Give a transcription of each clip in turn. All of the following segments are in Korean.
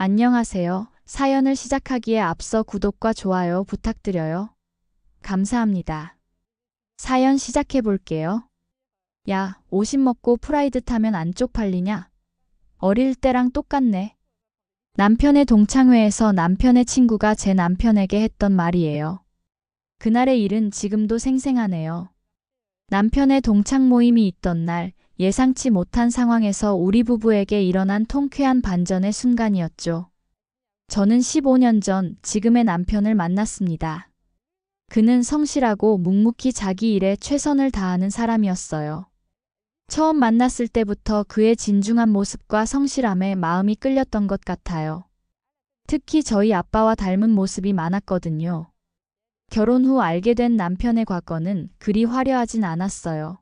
안녕하세요. 사연을 시작하기에 앞서 구독과 좋아요 부탁드려요. 감사합니다. 사연 시작해 볼게요. 야, 50 먹고 프라이드 타면 안 쪽팔리냐? 어릴 때랑 똑같네. 남편의 동창회에서 남편의 친구가 제 남편에게 했던 말이에요. 그날의 일은 지금도 생생하네요. 남편의 동창 모임이 있던 날, 예상치 못한 상황에서 우리 부부에게 일어난 통쾌한 반전의 순간이었죠. 저는 15년 전 지금의 남편을 만났습니다. 그는 성실하고 묵묵히 자기 일에 최선을 다하는 사람이었어요. 처음 만났을 때부터 그의 진중한 모습과 성실함에 마음이 끌렸던 것 같아요. 특히 저희 아빠와 닮은 모습이 많았거든요. 결혼 후 알게 된 남편의 과거는 그리 화려하진 않았어요.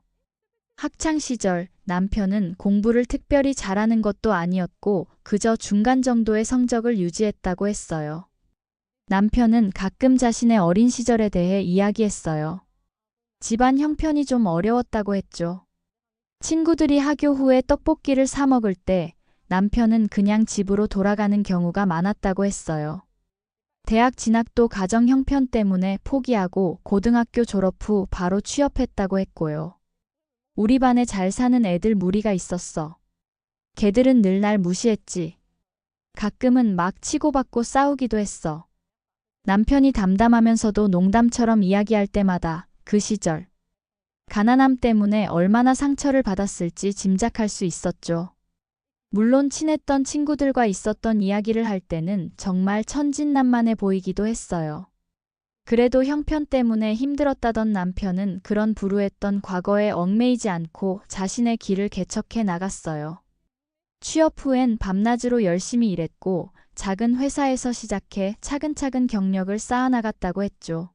학창 시절 남편은 공부를 특별히 잘하는 것도 아니었고 그저 중간 정도의 성적을 유지했다고 했어요. 남편은 가끔 자신의 어린 시절에 대해 이야기했어요. 집안 형편이 좀 어려웠다고 했죠. 친구들이 학교 후에 떡볶이를 사 먹을 때 남편은 그냥 집으로 돌아가는 경우가 많았다고 했어요. 대학 진학도 가정 형편 때문에 포기하고 고등학교 졸업 후 바로 취업했다고 했고요. 우리 반에 잘 사는 애들 무리가 있었어. 걔들은 늘 날 무시했지. 가끔은 막 치고받고 싸우기도 했어. 남편이 담담하면서도 농담처럼 이야기할 때마다 그 시절, 가난함 때문에 얼마나 상처를 받았을지 짐작할 수 있었죠. 물론 친했던 친구들과 있었던 이야기를 할 때는 정말 천진난만해 보이기도 했어요. 그래도 형편 때문에 힘들었다던 남편은 그런 불우했던 과거에 얽매이지 않고 자신의 길을 개척해 나갔어요. 취업 후엔 밤낮으로 열심히 일했고 작은 회사에서 시작해 차근차근 경력을 쌓아나갔다고 했죠.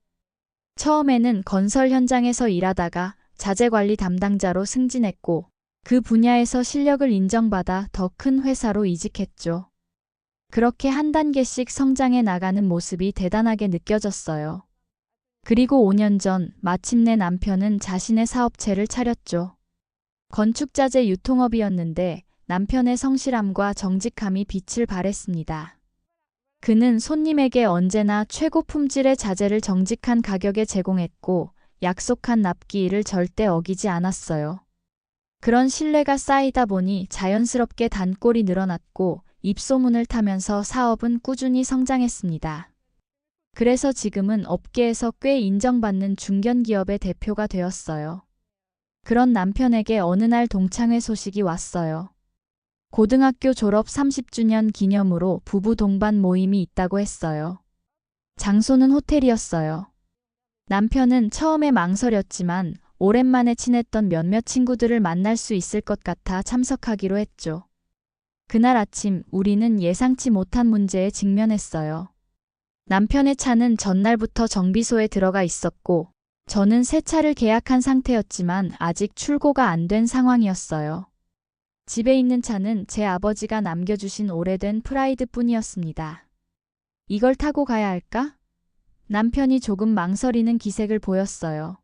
처음에는 건설 현장에서 일하다가 자재관리 담당자로 승진했고 그 분야에서 실력을 인정받아 더 큰 회사로 이직했죠. 그렇게 한 단계씩 성장해 나가는 모습이 대단하게 느껴졌어요. 그리고 5년 전 마침내 남편은 자신의 사업체를 차렸죠. 건축자재 유통업이었는데 남편의 성실함과 정직함이 빛을 발했습니다. 그는 손님에게 언제나 최고 품질의 자재를 정직한 가격에 제공했고 약속한 납기일을 절대 어기지 않았어요. 그런 신뢰가 쌓이다 보니 자연스럽게 단골이 늘어났고 입소문을 타면서 사업은 꾸준히 성장했습니다. 그래서 지금은 업계에서 꽤 인정받는 중견기업의 대표가 되었어요. 그런 남편에게 어느 날 동창회 소식이 왔어요. 고등학교 졸업 30주년 기념으로 부부 동반 모임이 있다고 했어요. 장소는 호텔이었어요. 남편은 처음에 망설였지만 오랜만에 친했던 몇몇 친구들을 만날 수 있을 것 같아 참석하기로 했죠. 그날 아침 우리는 예상치 못한 문제에 직면했어요. 남편의 차는 전날부터 정비소에 들어가 있었고 저는 새 차를 계약한 상태였지만 아직 출고가 안 된 상황이었어요. 집에 있는 차는 제 아버지가 남겨주신 오래된 프라이드뿐이었습니다. 이걸 타고 가야 할까? 남편이 조금 망설이는 기색을 보였어요.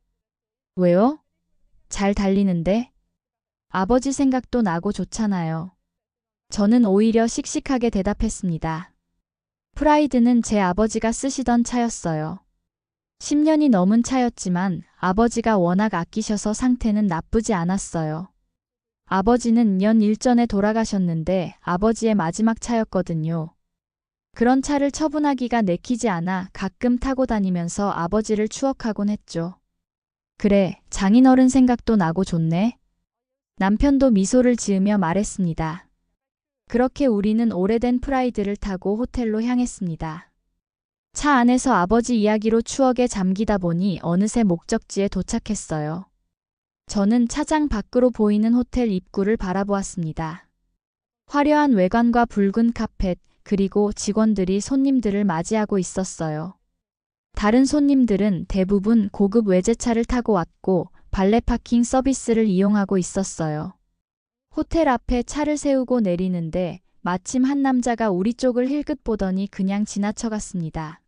왜요? 잘 달리는데? 아버지 생각도 나고 좋잖아요. 저는 오히려 씩씩하게 대답했습니다. 프라이드는 제 아버지가 쓰시던 차였어요. 10년이 넘은 차였지만 아버지가 워낙 아끼셔서 상태는 나쁘지 않았어요. 아버지는 년 일전에 돌아가셨는데 아버지의 마지막 차였거든요. 그런 차를 처분하기가 내키지 않아 가끔 타고 다니면서 아버지를 추억하곤 했죠. 그래, 장인어른 생각도 나고 좋네. 남편도 미소를 지으며 말했습니다. 그렇게 우리는 오래된 프라이드를 타고 호텔로 향했습니다. 차 안에서 아버지 이야기로 추억에 잠기다 보니 어느새 목적지에 도착했어요. 저는 차장 밖으로 보이는 호텔 입구를 바라보았습니다. 화려한 외관과 붉은 카펫, 그리고 직원들이 손님들을 맞이하고 있었어요. 다른 손님들은 대부분 고급 외제차를 타고 왔고 발레 파킹 서비스를 이용하고 있었어요. 호텔 앞에 차를 세우고 내리는데 마침 한 남자가 우리 쪽을 힐끗 보더니 그냥 지나쳐갔습니다.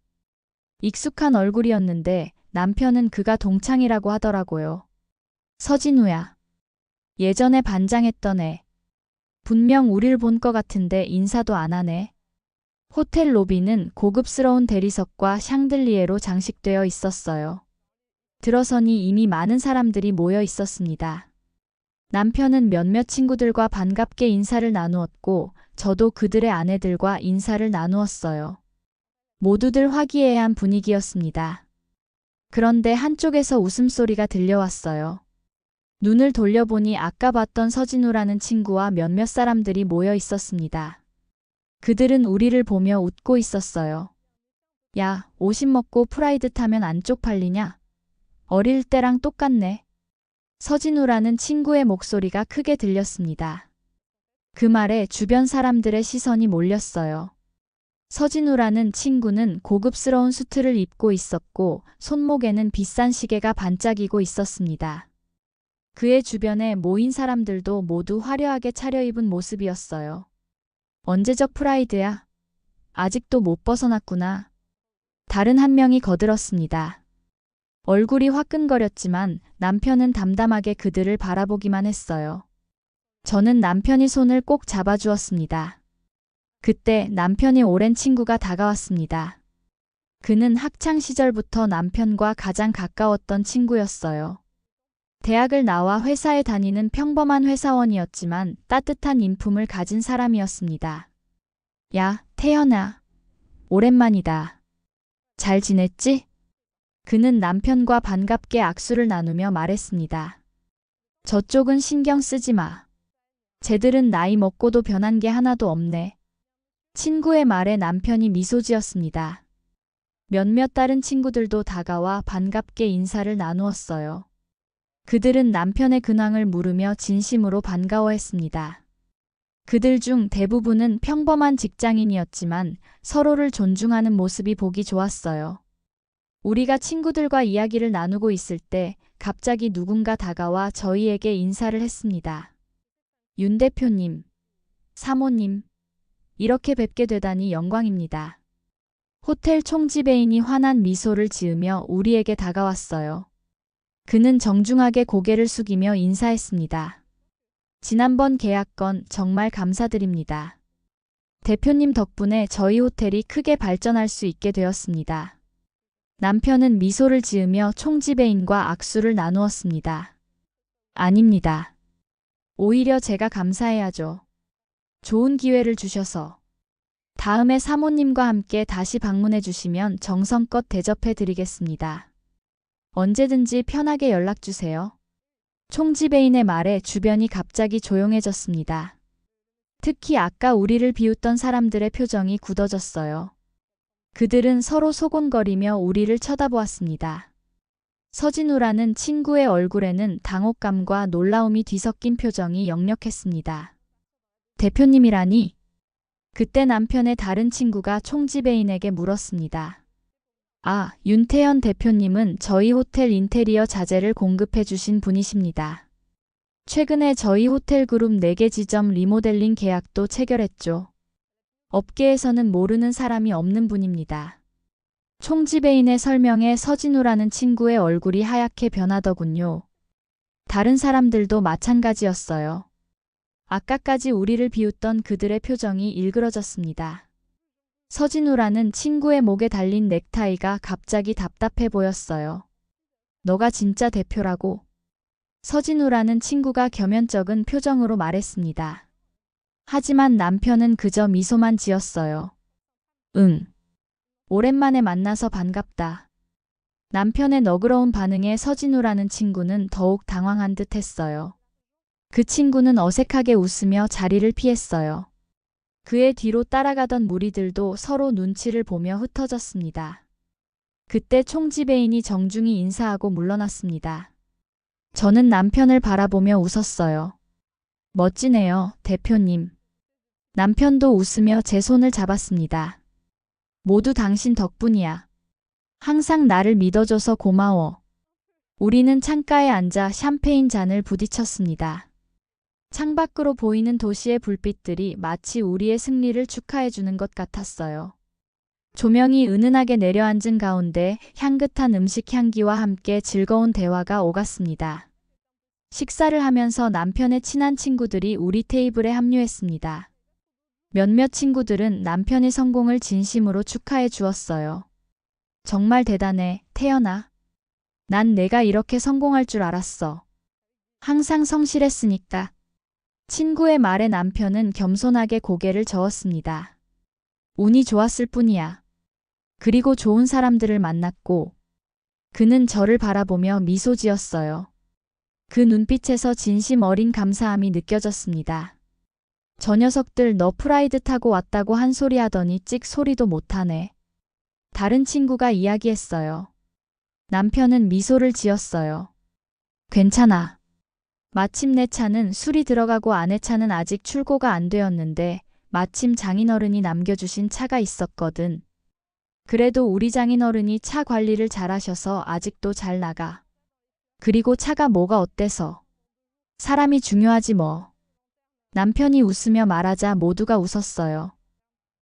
익숙한 얼굴이었는데 남편은 그가 동창이라고 하더라고요. 서진우야. 예전에 반장했던 애. 분명 우릴 본 거 같은데 인사도 안 하네. 호텔 로비는 고급스러운 대리석과 샹들리에로 장식되어 있었어요. 들어서니 이미 많은 사람들이 모여 있었습니다. 남편은 몇몇 친구들과 반갑게 인사를 나누었고 저도 그들의 아내들과 인사를 나누었어요. 모두들 화기애애한 분위기였습니다. 그런데 한쪽에서 웃음소리가 들려왔어요. 눈을 돌려보니 아까 봤던 서진우라는 친구와 몇몇 사람들이 모여 있었습니다. 그들은 우리를 보며 웃고 있었어요. 야, 50 먹고 프라이드 타면 안 쪽팔리냐? 어릴 때랑 똑같네. 서진우라는 친구의 목소리가 크게 들렸습니다. 그 말에 주변 사람들의 시선이 몰렸어요. 서진우라는 친구는 고급스러운 수트를 입고 있었고 손목에는 비싼 시계가 반짝이고 있었습니다. 그의 주변에 모인 사람들도 모두 화려하게 차려입은 모습이었어요. 언제적 프라이드야? 아직도 못 벗어났구나. 다른 한 명이 거들었습니다. 얼굴이 화끈거렸지만 남편은 담담하게 그들을 바라보기만 했어요. 저는 남편이 손을 꼭 잡아주었습니다. 그때 남편이 오랜 친구가 다가왔습니다. 그는 학창 시절부터 남편과 가장 가까웠던 친구였어요. 대학을 나와 회사에 다니는 평범한 회사원이었지만 따뜻한 인품을 가진 사람이었습니다. 야, 태연아. 오랜만이다. 잘 지냈지? 그는 남편과 반갑게 악수를 나누며 말했습니다. 저쪽은 신경 쓰지 마. 쟤들은 나이 먹고도 변한 게 하나도 없네. 친구의 말에 남편이 미소 지었습니다. 몇몇 다른 친구들도 다가와 반갑게 인사를 나누었어요. 그들은 남편의 근황을 물으며 진심으로 반가워했습니다. 그들 중 대부분은 평범한 직장인이었지만 서로를 존중하는 모습이 보기 좋았어요. 우리가 친구들과 이야기를 나누고 있을 때 갑자기 누군가 다가와 저희에게 인사를 했습니다. 윤 대표님, 사모님, 이렇게 뵙게 되다니 영광입니다. 호텔 총지배인이 환한 미소를 지으며 우리에게 다가왔어요. 그는 정중하게 고개를 숙이며 인사했습니다. 지난번 계약건 정말 감사드립니다. 대표님 덕분에 저희 호텔이 크게 발전할 수 있게 되었습니다. 남편은 미소를 지으며 총지배인과 악수를 나누었습니다. 아닙니다. 오히려 제가 감사해야죠. 좋은 기회를 주셔서. 다음에 사모님과 함께 다시 방문해 주시면 정성껏 대접해 드리겠습니다. 언제든지 편하게 연락 주세요. 총지배인의 말에 주변이 갑자기 조용해졌습니다. 특히 아까 우리를 비웃던 사람들의 표정이 굳어졌어요. 그들은 서로 소곤거리며 우리를 쳐다보았습니다. 서진우라는 친구의 얼굴에는 당혹감과 놀라움이 뒤섞인 표정이 역력했습니다. 대표님이라니? 그때 남편의 다른 친구가 총지배인에게 물었습니다. 아, 윤태현 대표님은 저희 호텔 인테리어 자재를 공급해 주신 분이십니다. 최근에 저희 호텔 그룹 4개 지점 리모델링 계약도 체결했죠. 업계에서는 모르는 사람이 없는 분입니다. 총지배인의 설명에 서진우라는 친구의 얼굴이 하얗게 변하더군요. 다른 사람들도 마찬가지였어요. 아까까지 우리를 비웃던 그들의 표정이 일그러졌습니다. 서진우라는 친구의 목에 달린 넥타이가 갑자기 답답해 보였어요. 너가 진짜 대표라고? 서진우라는 친구가 겸연쩍은 표정으로 말했습니다. 하지만 남편은 그저 미소만 지었어요. 응. 오랜만에 만나서 반갑다. 남편의 너그러운 반응에 서진우라는 친구는 더욱 당황한 듯 했어요. 그 친구는 어색하게 웃으며 자리를 피했어요. 그의 뒤로 따라가던 무리들도 서로 눈치를 보며 흩어졌습니다. 그때 총지배인이 정중히 인사하고 물러났습니다. 저는 남편을 바라보며 웃었어요. 멋지네요, 대표님. 남편도 웃으며 제 손을 잡았습니다. 모두 당신 덕분이야. 항상 나를 믿어줘서 고마워. 우리는 창가에 앉아 샴페인 잔을 부딪혔습니다. 창밖으로 보이는 도시의 불빛들이 마치 우리의 승리를 축하해주는 것 같았어요. 조명이 은은하게 내려앉은 가운데 향긋한 음식 향기와 함께 즐거운 대화가 오갔습니다. 식사를 하면서 남편의 친한 친구들이 우리 테이블에 합류했습니다. 몇몇 친구들은 남편의 성공을 진심으로 축하해 주었어요. 정말 대단해, 태연아. 난 내가 이렇게 성공할 줄 알았어. 항상 성실했으니까. 친구의 말에 남편은 겸손하게 고개를 저었습니다. 운이 좋았을 뿐이야. 그리고 좋은 사람들을 만났고, 그는 저를 바라보며 미소 지었어요. 그 눈빛에서 진심 어린 감사함이 느껴졌습니다. 저 녀석들 너 프라이드 타고 왔다고 한 소리 하더니 찍 소리도 못하네. 다른 친구가 이야기했어요. 남편은 미소를 지었어요. 괜찮아. 마침 내 차는 술이 들어가고 아내 차는 아직 출고가 안 되었는데 마침 장인어른이 남겨주신 차가 있었거든. 그래도 우리 장인어른이 차 관리를 잘하셔서 아직도 잘 나가. 그리고 차가 뭐가 어때서. 사람이 중요하지 뭐. 남편이 웃으며 말하자 모두가 웃었어요.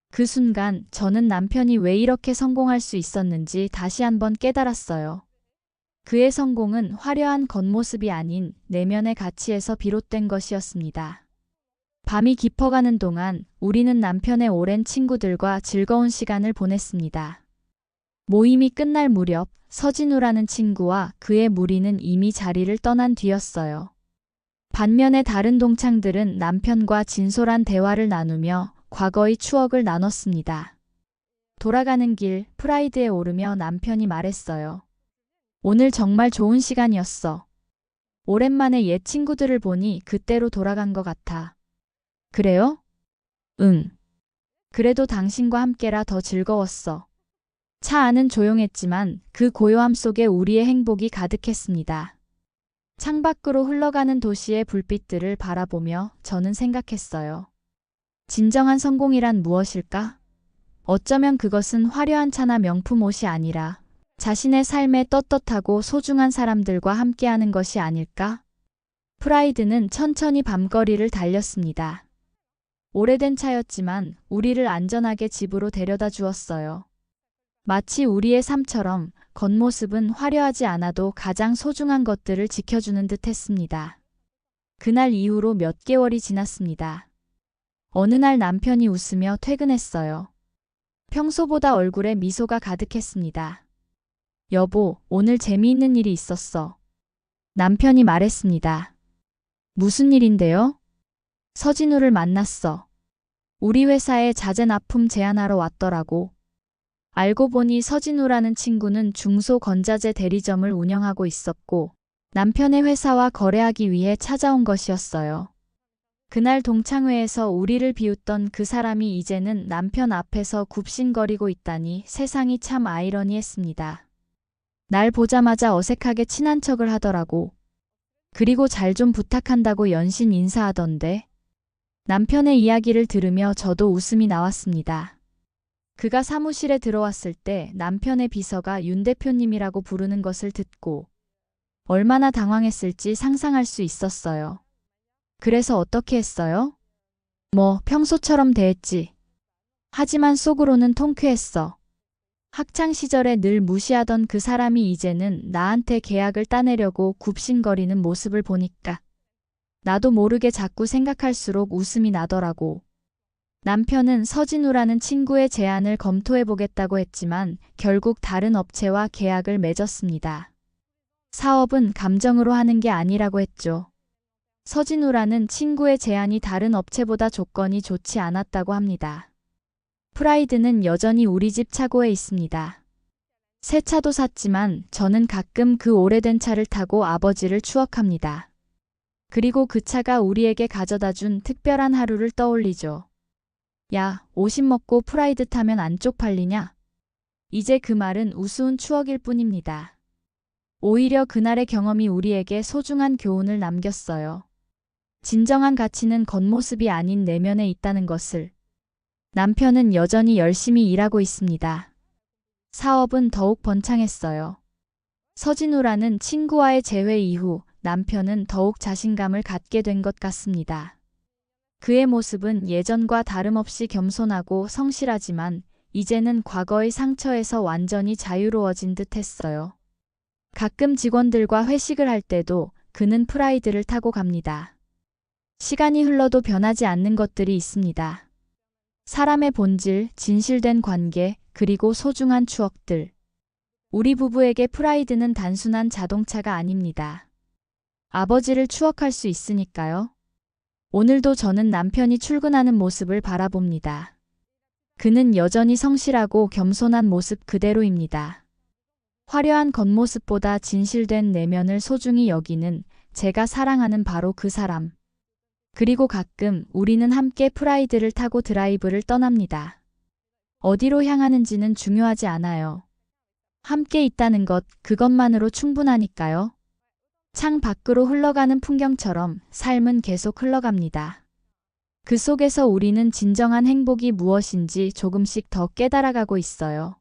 그 순간 저는 남편이 왜 이렇게 성공할 수 있었는지 다시 한번 깨달았어요. 그의 성공은 화려한 겉모습이 아닌 내면의 가치에서 비롯된 것이었습니다. 밤이 깊어가는 동안 우리는 남편의 오랜 친구들과 즐거운 시간을 보냈습니다. 모임이 끝날 무렵 서진우라는 친구와 그의 무리는 이미 자리를 떠난 뒤였어요. 반면에 다른 동창들은 남편과 진솔한 대화를 나누며 과거의 추억을 나눴습니다. 돌아가는 길 프라이드에 오르며 남편이 말했어요. 오늘 정말 좋은 시간이었어. 오랜만에 옛 친구들을 보니 그때로 돌아간 것 같아. 그래요? 응. 그래도 당신과 함께라 더 즐거웠어. 차 안은 조용했지만 그 고요함 속에 우리의 행복이 가득했습니다. 창밖으로 흘러가는 도시의 불빛들을 바라보며 저는 생각했어요. 진정한 성공이란 무엇일까? 어쩌면 그것은 화려한 차나 명품 옷이 아니라 자신의 삶에 떳떳하고 소중한 사람들과 함께하는 것이 아닐까? 프라이드는 천천히 밤거리를 달렸습니다. 오래된 차였지만 우리를 안전하게 집으로 데려다 주었어요. 마치 우리의 삶처럼 겉모습은 화려하지 않아도 가장 소중한 것들을 지켜주는 듯 했습니다. 그날 이후로 몇 개월이 지났습니다. 어느 날 남편이 웃으며 퇴근했어요. 평소보다 얼굴에 미소가 가득했습니다. 여보, 오늘 재미있는 일이 있었어. 남편이 말했습니다. 무슨 일인데요? 서진우를 만났어. 우리 회사에 자재 납품 제안하러 왔더라고. 알고 보니 서진우라는 친구는 중소건자재 대리점을 운영하고 있었고 남편의 회사와 거래하기 위해 찾아온 것이었어요. 그날 동창회에서 우리를 비웃던 그 사람이 이제는 남편 앞에서 굽신거리고 있다니 세상이 참 아이러니했습니다. 날 보자마자 어색하게 친한 척을 하더라고. 그리고 잘 좀 부탁한다고 연신 인사하던데. 남편의 이야기를 들으며 저도 웃음이 나왔습니다. 그가 사무실에 들어왔을 때 남편의 비서가 윤 대표님이라고 부르는 것을 듣고 얼마나 당황했을지 상상할 수 있었어요. 그래서 어떻게 했어요? 뭐 평소처럼 대했지. 하지만 속으로는 통쾌했어. 학창 시절에 늘 무시하던 그 사람이 이제는 나한테 계약을 따내려고 굽신거리는 모습을 보니까 나도 모르게 자꾸 생각할수록 웃음이 나더라고. 남편은 서진우라는 친구의 제안을 검토해보겠다고 했지만 결국 다른 업체와 계약을 맺었습니다. 사업은 감정으로 하는 게 아니라고 했죠. 서진우라는 친구의 제안이 다른 업체보다 조건이 좋지 않았다고 합니다. 프라이드는 여전히 우리 집 차고에 있습니다. 새 차도 샀지만 저는 가끔 그 오래된 차를 타고 아버지를 추억합니다. 그리고 그 차가 우리에게 가져다준 특별한 하루를 떠올리죠. 야, 50 먹고 프라이드 타면 안 쪽팔리냐? 이제 그 말은 우스운 추억일 뿐입니다. 오히려 그날의 경험이 우리에게 소중한 교훈을 남겼어요. 진정한 가치는 겉모습이 아닌 내면에 있다는 것을. 남편은 여전히 열심히 일하고 있습니다. 사업은 더욱 번창했어요. 서진우라는 친구와의 재회 이후 남편은 더욱 자신감을 갖게 된 것 같습니다. 그의 모습은 예전과 다름없이 겸손하고 성실하지만 이제는 과거의 상처에서 완전히 자유로워진 듯 했어요. 가끔 직원들과 회식을 할 때도 그는 프라이드를 타고 갑니다. 시간이 흘러도 변하지 않는 것들이 있습니다. 사람의 본질, 진실된 관계, 그리고 소중한 추억들. 우리 부부에게 프라이드는 단순한 자동차가 아닙니다. 아버지를 추억할 수 있으니까요. 오늘도 저는 남편이 출근하는 모습을 바라봅니다. 그는 여전히 성실하고 겸손한 모습 그대로입니다. 화려한 겉모습보다 진실된 내면을 소중히 여기는 제가 사랑하는 바로 그 사람. 그리고 가끔 우리는 함께 프라이드를 타고 드라이브를 떠납니다. 어디로 향하는지는 중요하지 않아요. 함께 있다는 것, 그것만으로 충분하니까요. 창 밖으로 흘러가는 풍경처럼 삶은 계속 흘러갑니다. 그 속에서 우리는 진정한 행복이 무엇인지 조금씩 더 깨달아가고 있어요.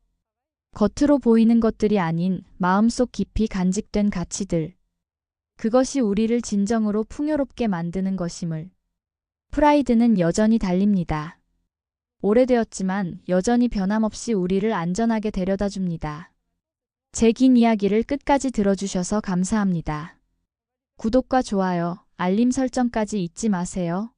겉으로 보이는 것들이 아닌 마음속 깊이 간직된 가치들. 그것이 우리를 진정으로 풍요롭게 만드는 것임을. 프라이드는 여전히 달립니다. 오래되었지만 여전히 변함없이 우리를 안전하게 데려다 줍니다. 제 긴 이야기를 끝까지 들어주셔서 감사합니다. 구독과 좋아요, 알림 설정까지 잊지 마세요.